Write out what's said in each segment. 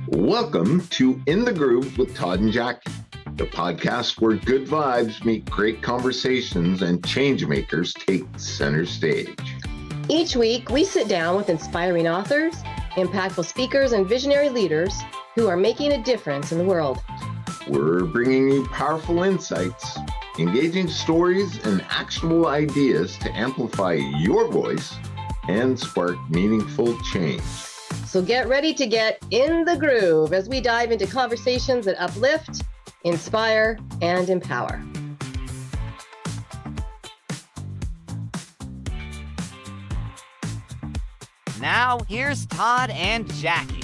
Welcome to In the Groove with Todd and Jackie, the podcast where good vibes meet great conversations and change makers take center stage. Each week, we sit down with inspiring authors, impactful speakers, and visionary leaders who are making a difference in the world. We're bringing you powerful insights, engaging stories, and actionable ideas to amplify your voice and spark meaningful change. So get ready to get in the groove as we dive into conversations that uplift, inspire, and empower. Now, here's Todd and Jackie.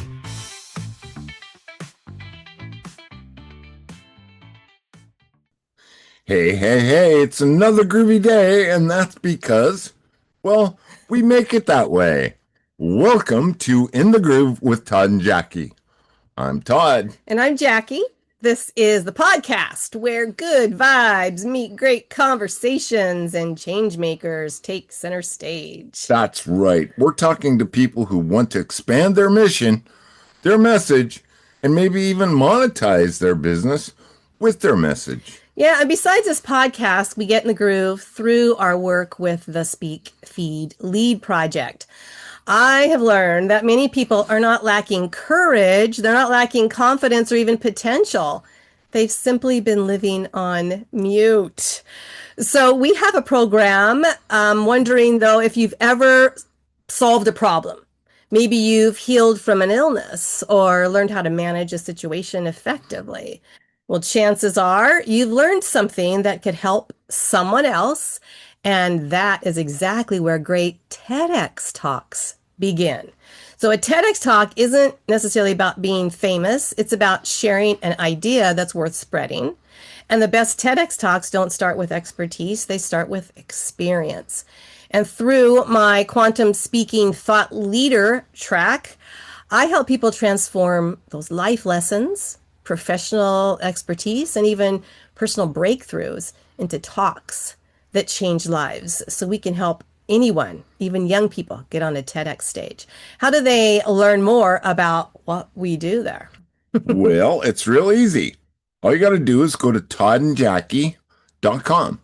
Hey, it's another groovy day, and that's because, well, we make it that way. Welcome to In the Groove with Todd and Jackie. I'm Todd. And I'm Jackie. This is the podcast where good vibes meet great conversations and change makers take center stage. That's right. We're talking to people who want to expand their mission, their message, and maybe even monetize their business with their message. Yeah, and besides this podcast, we get in the groove through our work with the Speak, Feed, Lead project. I have learned that many people are not lacking courage, they're not lacking confidence or even potential. They've simply been living on mute. So we have a program, wondering though if you've ever solved a problem. Maybe you've healed from an illness or learned how to manage a situation effectively. Well, chances are you've learned something that could help someone else, and that is exactly where great TEDx talks begin. So a TEDx talk isn't necessarily about being famous. It's about sharing an idea that's worth spreading. And the best TEDx talks don't start with expertise. They start with experience. And through my quantum speaking thought leader track, I help people transform those life lessons, professional expertise, and even personal breakthroughs into talks that change lives so we can help anyone, even young people, get on a TEDx stage. How do they learn more about what we do there? Well, it's real easy. All you got to do is go to toddandjackie.com,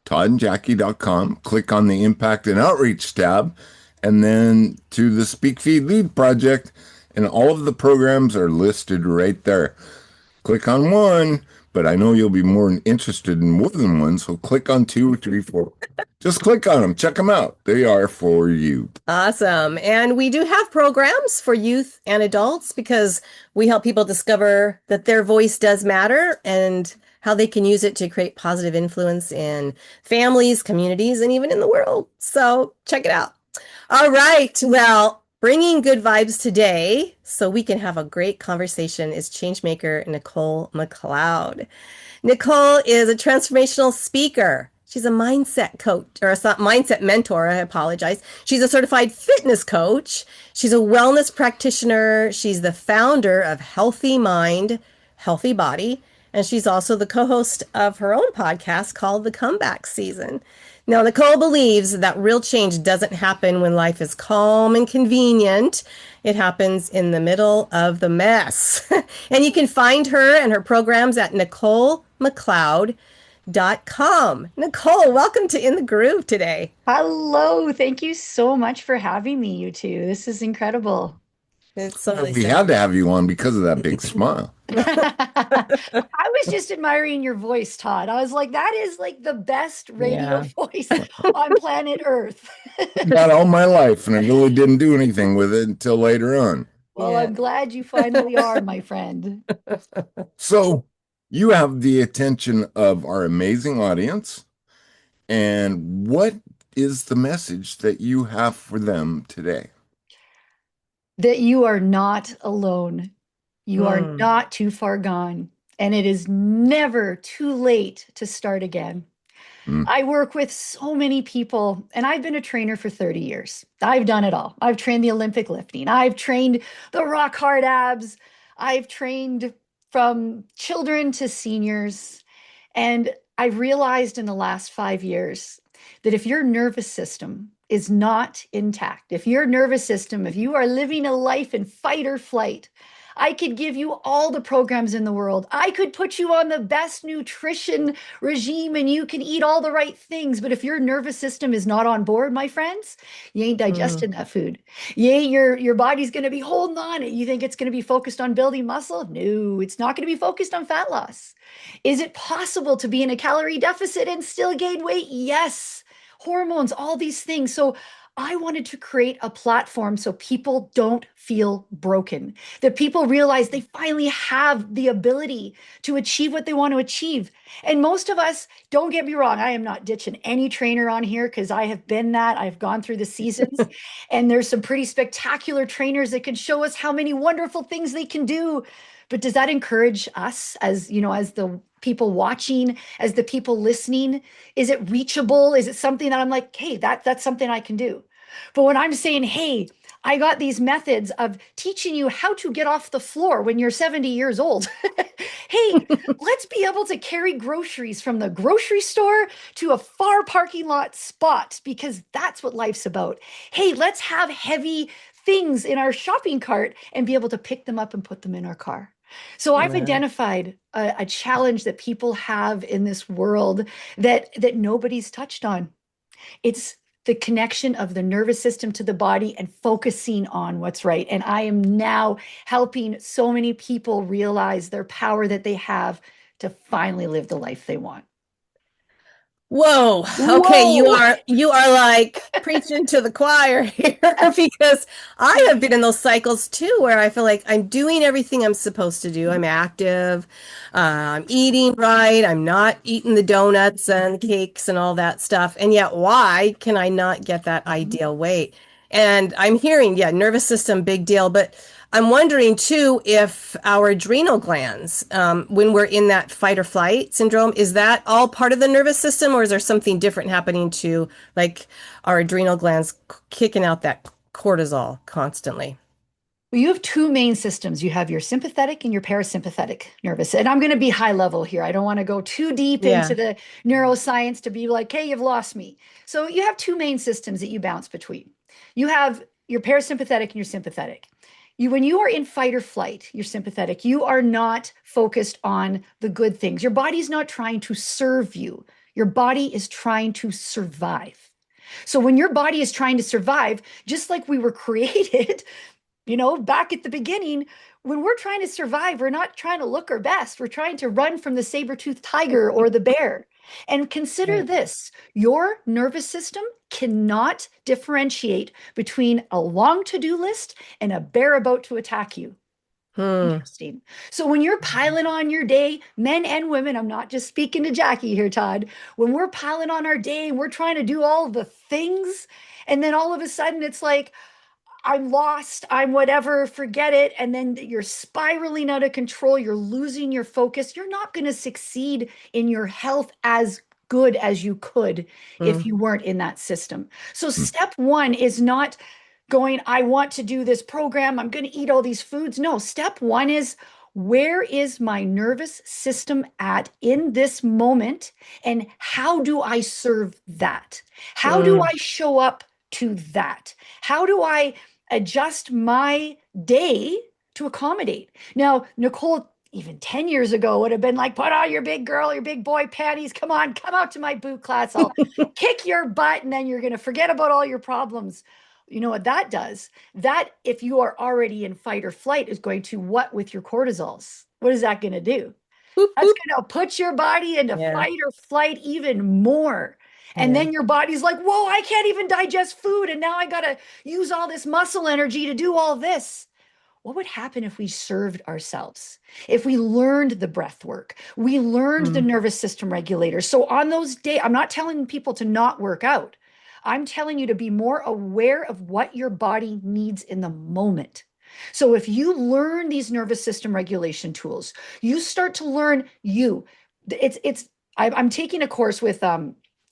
toddandjackie.com, click on the Impact and Outreach tab, and then to the Speak, Feed, Lead project, and all of the programs are listed right there. Click on one, but I know you'll be more interested in more than one, so click on 2, 3, 4. Just click on them. Check them out. They are for you. Awesome. And we do have programs for youth and adults because we help people discover that their voice does matter and how they can use it to create positive influence in families, communities, and even in the world. So check it out. All right. Well, bringing good vibes today so we can have a great conversation is changemaker Nichole McLeod. Nichole is a transformational speaker. She's a mindset coach, or a mindset mentor, I apologize. She's a certified fitness coach. She's a wellness practitioner. She's the founder of Healthy Mind, Healthy Body. And she's also the co-host of her own podcast called The Comeback Season. Now, Nichole believes that real change doesn't happen when life is calm and convenient. It happens in the middle of the mess. And you can find her and her programs at NicholeMcLeod.com. Nichole, welcome to In the Groove today. Hello. Thank you so much for having me, you two. This is incredible. It's so We had to have you on because of that big smile. I was just admiring your voice, Todd. I was like, that is like the best radio voice on planet Earth. Got all my life, and I really didn't do anything with it until later on. Well, I'm glad you finally are, my friend. So you have the attention of our amazing audience. And what is the message that you have for them today? That you are not alone. You are not too far gone. And it is never too late to start again. I work with so many people, and I've been a trainer for 30 years. I've done it all. I've trained the Olympic lifting. I've trained the rock hard abs. I've trained from children to seniors. And I've realized in the last 5 years that if your nervous system is not intact, if your nervous system, if you are living a life in fight or flight, I could give you all the programs in the world. I could put you on the best nutrition regime and you can eat all the right things. But if your nervous system is not on board, my friends, you ain't digesting that food. Your body's going to be holding on it. You think it's going to be focused on building muscle? No, it's not going to be focused on fat loss. Is it possible to be in a calorie deficit and still gain weight? Yes. Hormones, all these things. So I wanted to create a platform so people don't feel broken, that people realize they finally have the ability to achieve what they want to achieve. And most of us, don't get me wrong, I am not ditching any trainer on here because I have been that. I've gone through the seasons and there's some pretty spectacular trainers that can show us how many wonderful things they can do. But does that encourage us as, as the people watching, as the people listening? Is it reachable? Is it something that I'm like, hey, that's something I can do? But when I'm saying, hey, I got these methods of teaching you how to get off the floor when you're 70 years old. Hey, let's be able to carry groceries from the grocery store to a far parking lot spot because that's what life's about. Hey, let's have heavy things in our shopping cart and be able to pick them up and put them in our car. So I've identified a challenge that people have in this world that nobody's touched on. It's the connection of the nervous system to the body and focusing on what's right. And I am now helping so many people realize their power that they have to finally live the life they want. Whoa. Okay, you are like preaching to the choir here because I have been in those cycles too where I feel like I'm doing everything I'm supposed to do. I'm active, I'm eating right, I'm not eating the donuts and cakes and all that stuff. And yet why can I not get that ideal weight? And I'm hearing, nervous system, big deal, but I'm wondering too if our adrenal glands, when we're in that fight or flight syndrome, is that all part of the nervous system, or is there something different happening to like our adrenal glands kicking out that cortisol constantly? Well, you have two main systems. You have your sympathetic and your parasympathetic nervous. And I'm going to be high level here. I don't want to go too deep into the neuroscience to be like, hey, you've lost me. So you have two main systems that you bounce between. You have your parasympathetic and your sympathetic. When you are in fight or flight, you're sympathetic, you are not focused on the good things. Your body's not trying to serve you. Your body is trying to survive. So when your body is trying to survive, just like we were created, back at the beginning, when we're trying to survive, we're not trying to look our best. We're trying to run from the saber-toothed tiger or the bear. And consider this, your nervous system cannot differentiate between a long to-do list and a bear about to attack you. Interesting. So when you're piling on your day, men and women, I'm not just speaking to Jackie here, Todd, when we're piling on our day and we're trying to do all the things, and then all of a sudden it's like, I'm lost, I'm whatever, forget it. And then you're spiraling out of control. You're losing your focus. You're not going to succeed in your health as good as you could if you weren't in that system. So step one is not going, I want to do this program, I'm going to eat all these foods. No, step one is, where is my nervous system at in this moment? And how do I serve that? How do I show up to that? How do I adjust my day to accommodate? Now, Nichole, even 10 years ago, would have been like, put on your big girl, your big boy panties. Come on, come out to my boot class. I'll kick your butt and then you're going to forget about all your problems. You know what that does? That, if you are already in fight or flight, is going to what with your cortisols? What is that going to do? That's going to put your body into fight or flight even more. And then your body's like, whoa, I can't even digest food. And now I got to use all this muscle energy to do all this. What would happen if we served ourselves? If we learned the breath work, we learned the nervous system regulators. So on those days, I'm not telling people to not work out. I'm telling you to be more aware of what your body needs in the moment. So if you learn these nervous system regulation tools, you start to learn you. I'm taking a course with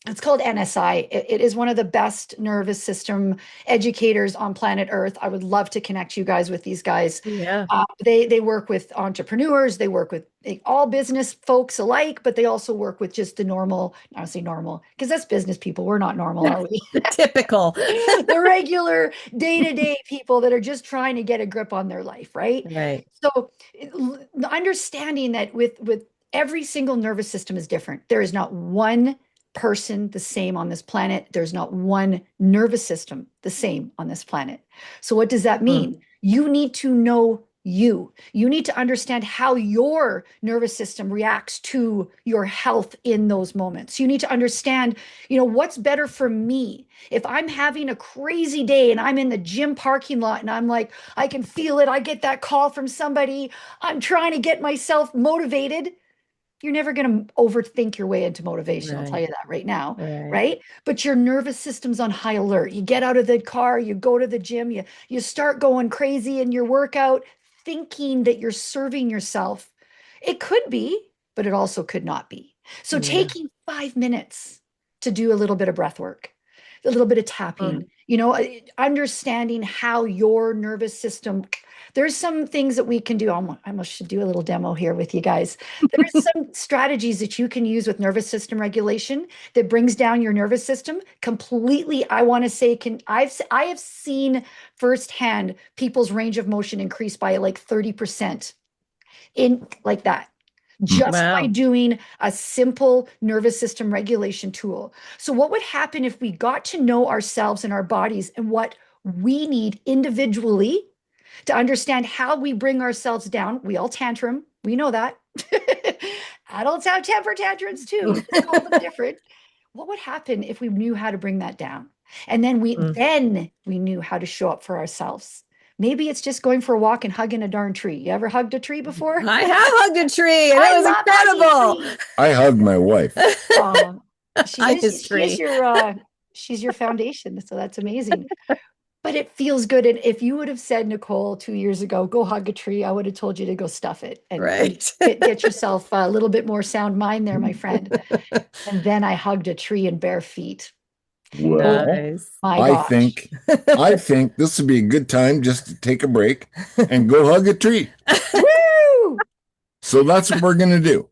It's called NSI. It is one of the best nervous system educators on planet Earth. I would love to connect you guys with these guys. Yeah. They work with entrepreneurs. They work with all business folks alike, but they also work with just the normal, I don't say normal, because that's business people. We're not normal, are we? Typical. The regular day-to-day people that are just trying to get a grip on their life, right? Right. So understanding that with every single nervous system is different. There is not one person the same on this planet. There's not one nervous system the same on this planet. So what does that mean? You need to know you. You need to understand how your nervous system reacts to your health in those moments. You need to understand, what's better for me. If I'm having a crazy day and I'm in the gym parking lot and I'm like, I can feel it. I get that call from somebody. I'm trying to get myself motivated. You're never going to overthink your way into motivation. I'll tell you that right now, right? But your nervous system's on high alert. You get out of the car, you go to the gym, you start going crazy in your workout, thinking that you're serving yourself. It could be, but it also could not be. So taking 5 minutes to do a little bit of breath work, a little bit of tapping, understanding how your nervous system. There's some things that we can do. I almost should do a little demo here with you guys. There's some strategies that you can use with nervous system regulation that brings down your nervous system completely. I want to say, I have seen firsthand people's range of motion increase by like 30% in like that. Just by doing a simple nervous system regulation tool. So what would happen if we got to know ourselves and our bodies and what we need individually to understand how we bring ourselves down? We all tantrum. We know that. Adults have temper tantrums too. We call them different. What would happen if we knew how to bring that down? And then we knew how to show up for ourselves. Maybe it's just going for a walk and hugging a darn tree. You ever hugged a tree before? I have hugged a tree, and it was incredible. I hugged my wife. She's your foundation, so that's amazing. But it feels good. And if you would have said, Nichole, 2 years ago, go hug a tree, I would have told you to go stuff it and get yourself a little bit more sound mind there, my friend. And then I hugged a tree in bare feet. Well, I think this would be a good time just to take a break and go hug a tree. Woo! So that's what we're going to do.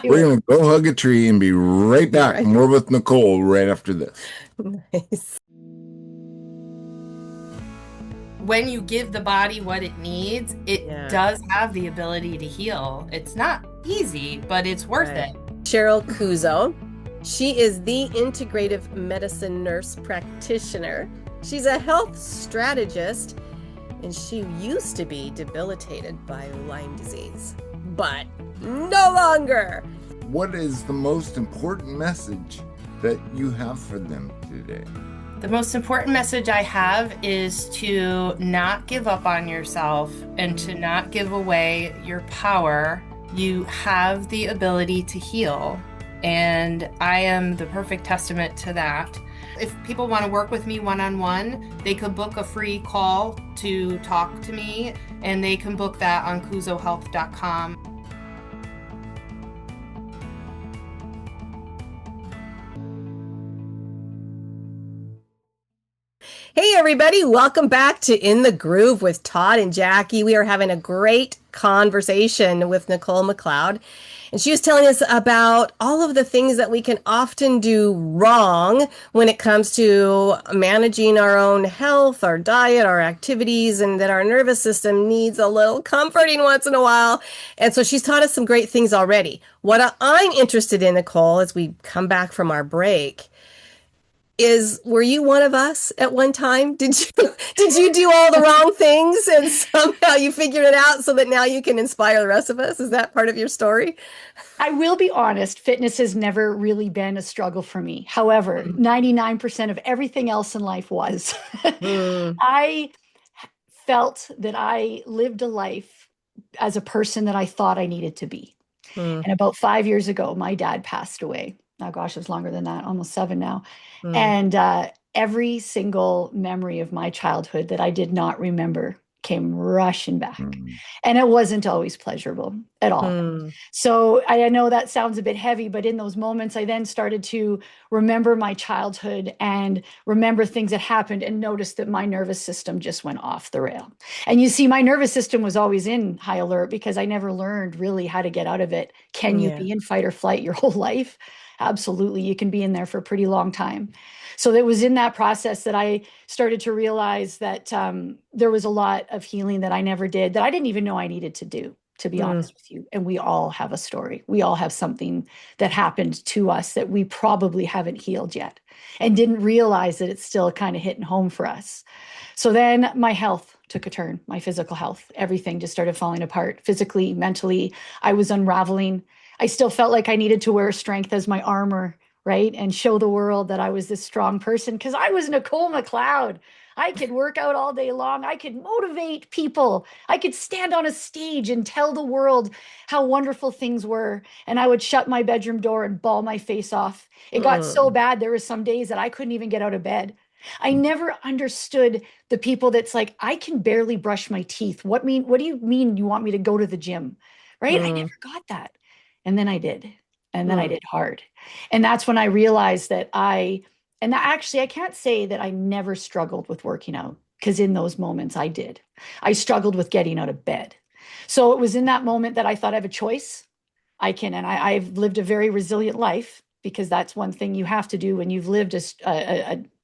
We're going to go hug a tree and be right back. More with Nichole right after this. Nice. When you give the body what it needs, it does have the ability to heal. It's not easy, but it's worth it. Cheryl Kuzo. She is the integrative medicine nurse practitioner. She's a health strategist, and she used to be debilitated by Lyme disease, but no longer. What is the most important message that you have for them today? The most important message I have is to not give up on yourself and to not give away your power. You have the ability to heal. And I am the perfect testament to that. If people want to work with me one-on-one, they could book a free call to talk to me, and they can book that on kuzohealth.com. Hey everybody, welcome back to In the Groove with Todd and Jackie. We are having a great conversation with Nichole McLeod. And she was telling us about all of the things that we can often do wrong when it comes to managing our own health, our diet, our activities, and that our nervous system needs a little comforting once in a while. And so she's taught us some great things already. What I'm interested in, Nichole, as we come back from our break, were you one of us at one time? Did you do all the wrong things and somehow you figured it out so that now you can inspire the rest of us? Is that part of your story? I will be honest, fitness has never really been a struggle for me. However, 99% of everything else in life was. I felt that I lived a life as a person that I thought I needed to be. And about 5 years ago, my dad passed away. Oh gosh, it's longer than that, almost 7 now. And every single memory of my childhood that I did not remember came rushing back. And it wasn't always pleasurable at all. So I know that sounds a bit heavy, but in those moments, I then started to remember my childhood and remember things that happened and noticed that my nervous system just went off the rail. And you see, my nervous system was always in high alert because I never learned really how to get out of it. Can you be in fight or flight your whole life? Absolutely. You can be in there for a pretty long time. So it was in that process that I started to realize that there was a lot of healing that I never did, that I didn't even know I needed to do, to be honest with you. And we all have a story. We all have something that happened to us that we probably haven't healed yet and didn't realize that it's still kind of hitting home for us. So then my health took a turn, my physical health, everything just started falling apart physically, mentally. I was unraveling. I still felt like I needed to wear strength as my armor, right? And show the world that I was this strong person because I was Nichole McLeod. I could work out all day long. I could motivate people. I could stand on a stage and tell the world how wonderful things were. And I would shut my bedroom door and bawl my face off. It got so bad. There were some days that I couldn't even get out of bed. I never understood the people that's like, I can barely brush my teeth. What do you mean you want me to go to the gym? Right? I never got that. And then I did. And then I did hard. And that's when I realized that actually, I can't say that I never struggled with working out because in those moments I did. I struggled with getting out of bed. So it was in that moment that I thought I have a choice. I've lived a very resilient life because that's one thing you have to do when you've lived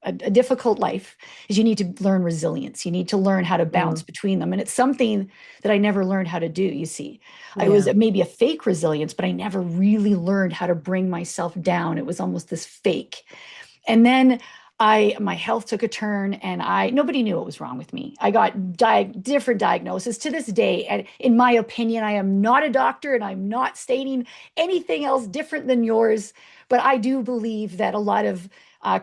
a difficult life is you need to learn resilience. You need to learn how to bounce between them. And it's something that I never learned how to do, you see. I was maybe a fake resilience, but I never really learned how to bring myself down. It was almost this fake. And then my health took a turn and nobody knew what was wrong with me. I got different diagnoses to this day. And in my opinion, I am not a doctor and I'm not stating anything else different than yours. But I do believe that a lot of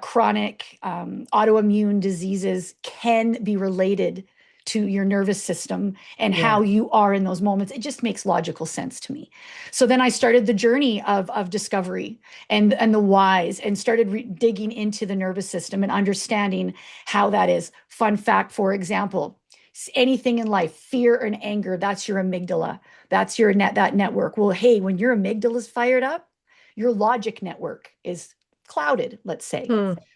chronic autoimmune diseases can be related to your nervous system and how you are in those moments. It just makes logical sense to me. So then I started the journey of discovery and the whys and started digging into the nervous system and understanding how that is. Fun fact, for example, anything in life, fear and anger, that's your amygdala. That's that network. Well, hey, when your amygdala is fired up, your logic network is clouded, let's say,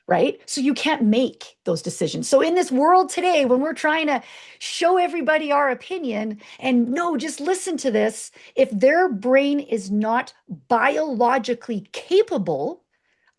right? So you can't make those decisions. So in this world today, when we're trying to show everybody our opinion and no, just listen to this, if their brain is not biologically capable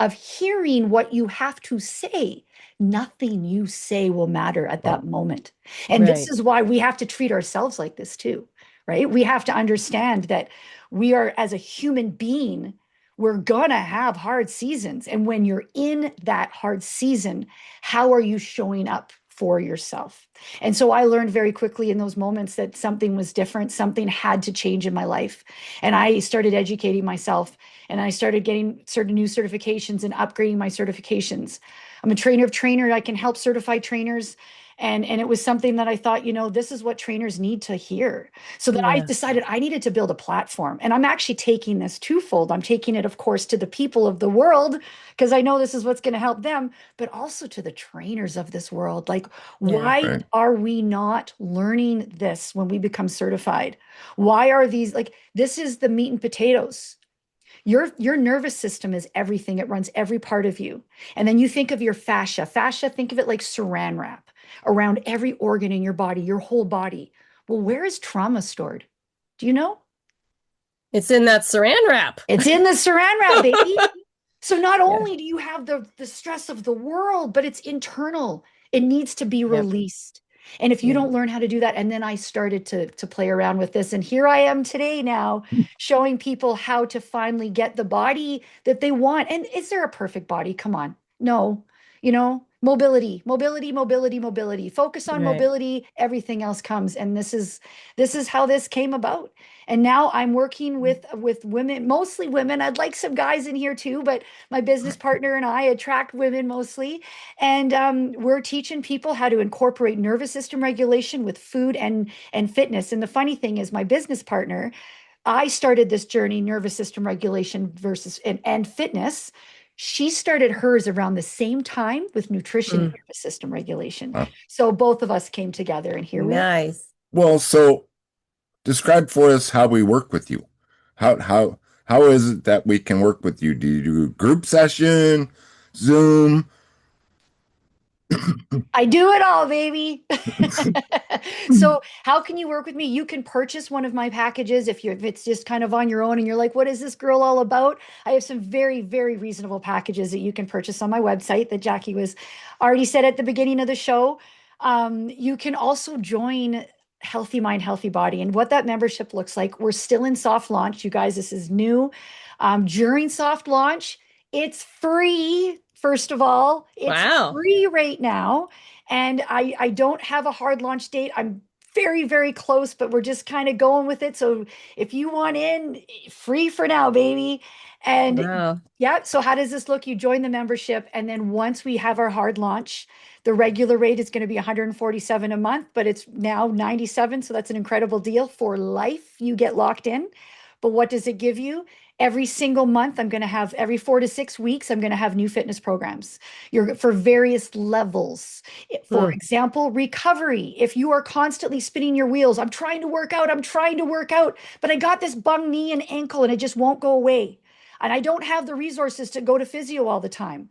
of hearing what you have to say, nothing you say will matter at that moment. And this is why we have to treat ourselves like this too, right? We have to understand that we are, as a human being, we're gonna have hard seasons. And when you're in that hard season, how are you showing up for yourself? And so I learned very quickly in those moments that something was different, something had to change in my life. And I started educating myself and I started getting certain new certifications and upgrading my certifications. I'm a trainer of trainers. I can help certify trainers. And it was something that I thought, this is what trainers need to hear. So that I decided I needed to build a platform. And I'm actually taking this twofold. I'm taking it, of course, to the people of the world, because I know this is what's going to help them, but also to the trainers of this world. Like, why are we not learning this when we become certified? Why are these, this is the meat and potatoes. Your nervous system is everything. It runs every part of you. And then you think of your fascia. Fascia, think of it like saran wrap around every organ in your body, your whole body. Well, where is trauma stored? Do you know? It's in that saran wrap. It's in the saran wrap, baby. So not only do you have the stress of the world, but it's internal. It needs to be released. And if you don't learn how to do that, and then I started to play around with this, and here I am today now showing people how to finally get the body that they want. And is there a perfect body? Come on. No, mobility. Focus on mobility. Everything else comes. And this is how this came about. And now I'm working with women, mostly women. I'd like some guys in here too, but my business partner and I attract women mostly. And we're teaching people how to incorporate nervous system regulation with food and fitness. And the funny thing is, my business partner, I started this journey, nervous system regulation versus and fitness, She started hers around the same time with nutrition and nervous system regulation. Wow. So both of us came together, and here we are. Nice. Well, so describe for us how we work with you. How is it that we can work with you? Do you do a group session, Zoom? I do it all, baby. So how can you work with me? You can purchase one of my packages if it's just kind of on your own and you're like, what is this girl all about? I have some very, very reasonable packages that you can purchase on my website that Jackie was already said at the beginning of the show. You can also join Healthy Mind, Healthy Body. And what that membership looks like, we're still in soft launch. You guys, this is new. During soft launch, it's free. First of all, it's free right now. And I don't have a hard launch date. I'm very, very close, but we're just kind of going with it. So if you want in, free for now, baby. And yeah, so how does this look? You join the membership, and then once we have our hard launch, the regular rate is going to be $147 a month, but it's now $97. So that's an incredible deal for life. You get locked in. But what does it give you? Every single month, I'm going to have every 4 to 6 weeks, I'm going to have new fitness programs. You're for various levels. For example, recovery. If you are constantly spinning your wheels, I'm trying to work out, but I got this bung knee and ankle and it just won't go away. And I don't have the resources to go to physio all the time.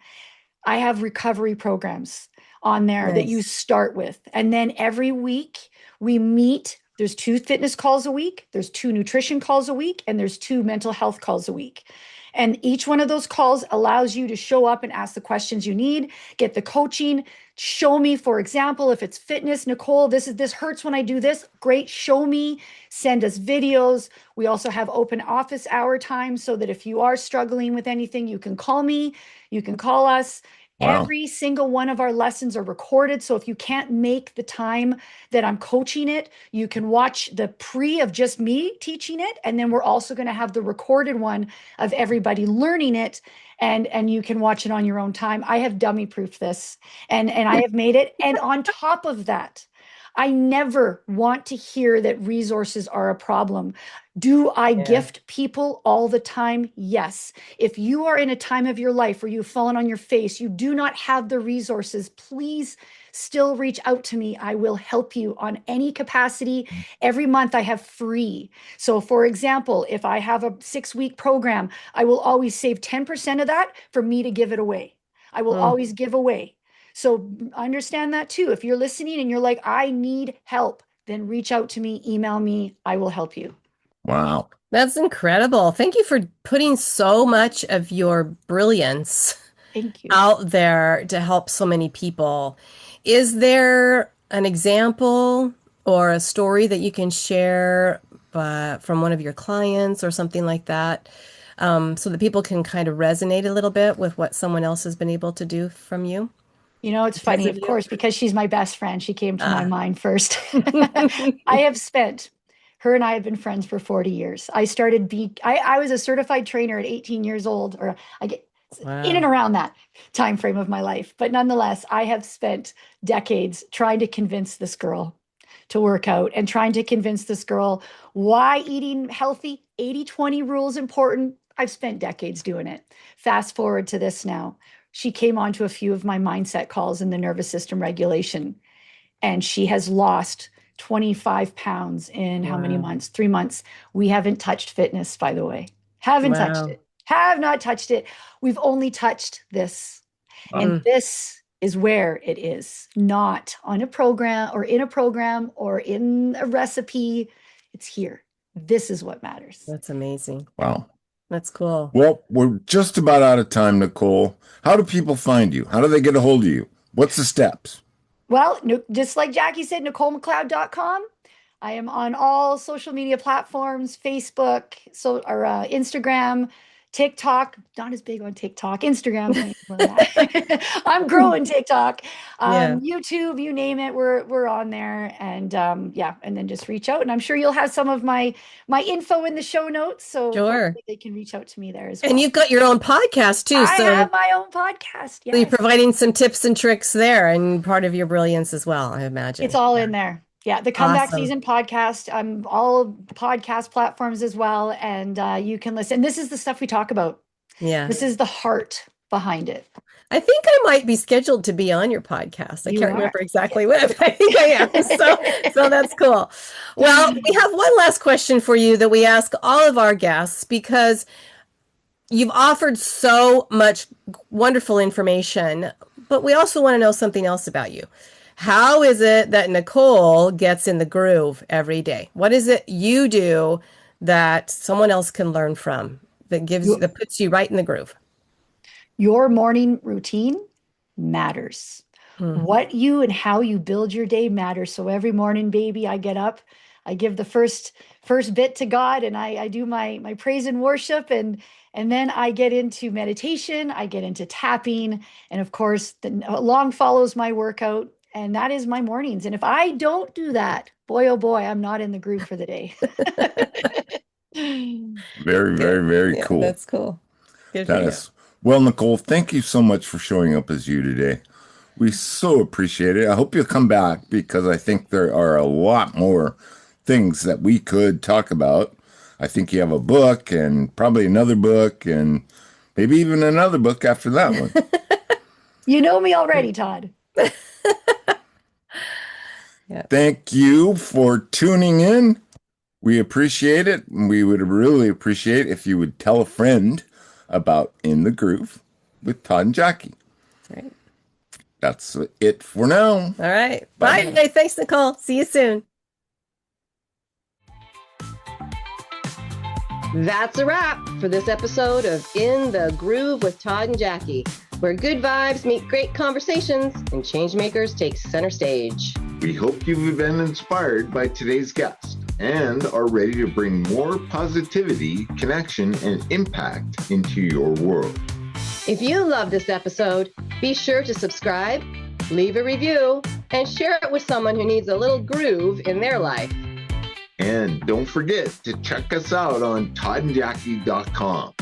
I have recovery programs on there that you start with. And then every week we meet. There's 2 fitness calls a week, there's 2 nutrition calls a week, and there's 2 mental health calls a week. And each one of those calls allows you to show up and ask the questions you need, get the coaching, show me, for example, if it's fitness, Nichole, this hurts when I do this. Great, show me, send us videos. We also have open office hour time so that if you are struggling with anything, you can call me, you can call us. Wow. Every single one of our lessons are recorded. So if you can't make the time that I'm coaching it, you can watch the pre of just me teaching it. And then we're also going to have the recorded one of everybody learning it. And you can watch it on your own time. I have dummy proofed this and I have made it. And on top of that, I never want to hear that resources are a problem. Do I gift people all the time? Yes. If you are in a time of your life where you've fallen on your face, you do not have the resources, please still reach out to me. I will help you on any capacity. Every month I have free. So for example, if I have a 6-week program, I will always save 10% of that for me to give it away. I will always give away. So understand that too. If you're listening and you're like, I need help, then reach out to me, email me, I will help you. Wow. That's incredible. Thank you for putting so much of your brilliance out there to help so many people. Is there an example or a story that you can share from one of your clients or something like that, so that people can kind of resonate a little bit with what someone else has been able to do from you? You know, it's funny, of course, because she's my best friend. She came to my mind first. Her and I have been friends for 40 years. I was a certified trainer at 18 years old, or I get in and around that time frame of my life. But nonetheless, I have spent decades trying to convince this girl to work out and trying to convince this girl why eating healthy, 80-20 rule is important. I've spent decades doing it. Fast forward to this now. She came onto a few of my mindset calls in the nervous system regulation, and she has lost 25 pounds in how many months? 3 months. We haven't touched fitness, by the way. Haven't touched it. Have not touched it. We've only touched this. And this is where it is, not on a program or in a recipe. It's here. This is what matters. That's amazing. Wow. That's cool. Well, we're just about out of time, Nichole. How do people find you? How do they get a hold of you? What's the steps? Well, just like Jackie said, NicholeMcLeod.com. I am on all social media platforms, Facebook, Instagram, TikTok. Not as big on TikTok. Instagram. I'm growing TikTok. YouTube, you name it, we're on there. And and then just reach out. And I'm sure you'll have some of my info in the show notes. So they can reach out to me there as well. And you've got your own podcast too. I have my own podcast. Yes. So you're providing some tips and tricks there, and part of your brilliance as well, I imagine. It's all in there. Yeah, the Comeback Season podcast. I'm all podcast platforms as well, and you can listen. This is the stuff we talk about. Yeah, this is the heart behind it. I think I might be scheduled to be on your podcast. I You can't are. remember exactly when, but I think I am. So that's cool. Well, we have one last question for you that we ask all of our guests because you've offered so much wonderful information, but we also want to know something else about you. How is it that Nichole gets in the groove every day? What is it you do that someone else can learn from that puts you right in the groove? Your morning routine matters. Hmm. What you and how you build your day matters. So every morning, baby, I get up, I give the first bit to God, and I do my praise and worship, and then I get into meditation, I get into tapping, and of course, along follows my workout, and that is my mornings. And if I don't do that, boy, oh boy, I'm not in the groove for the day. Very, very, very Yeah, cool. that's cool. Good for That you. is. Well, Nichole, thank you so much for showing up as you today. We so appreciate it. I hope you'll come back because I think there are a lot more things that we could talk about. I think you have a book and probably another book and maybe even another book after that one. You know me already, Todd. Yeah. Thank you for tuning in. We appreciate it. And we would really appreciate if you would tell a friend about In the Groove with Todd and Jackie. Right. That's it for now. All right. Bye. Bye. Thanks, Nichole. See you soon. That's a wrap for this episode of In the Groove with Todd and Jackie, where good vibes meet great conversations and changemakers take center stage. We hope you've been inspired by today's guest and are ready to bring more positivity, connection, and impact into your world. If you love this episode, be sure to subscribe, leave a review, and share it with someone who needs a little groove in their life. And don't forget to check us out on toddandjackie.com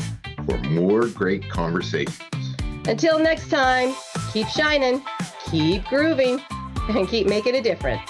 for more great conversations. Until next time, keep shining, keep grooving, and keep making a difference.